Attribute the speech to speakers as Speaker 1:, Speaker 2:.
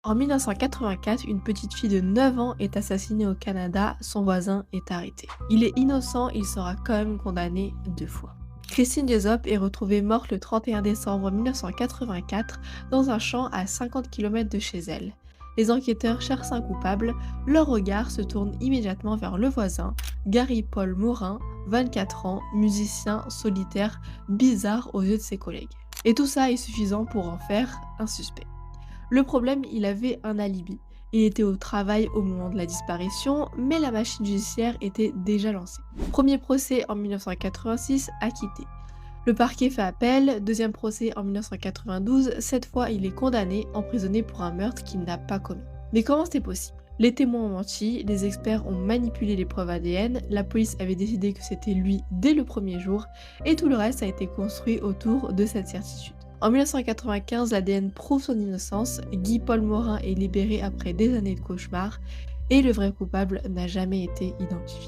Speaker 1: En 1984, une petite fille de 9 ans est assassinée au Canada, son voisin est arrêté. Il est innocent, il sera quand même condamné 2 fois. Christine Jessop est retrouvée morte le 31 décembre 1984 dans un champ à 50 km de chez elle. Les enquêteurs cherchent un coupable, leur regard se tourne immédiatement vers le voisin, Gary Paul Morin, 24 ans, musicien solitaire, bizarre aux yeux de ses collègues. Et tout ça est suffisant pour en faire un suspect. Le problème, il avait un alibi. Il était au travail au moment de la disparition, mais la machine judiciaire était déjà lancée. Premier procès en 1986, acquitté. Le parquet fait appel, deuxième procès en 1992, cette fois il est condamné, emprisonné pour un meurtre qu'il n'a pas commis. Mais comment c'est possible? Les témoins ont menti, les experts ont manipulé les preuves ADN, la police avait décidé que c'était lui dès le premier jour, et tout le reste a été construit autour de cette certitude. En 1995, l'ADN prouve son innocence, Guy Paul Morin est libéré après des années de cauchemars, et le vrai coupable n'a jamais été identifié.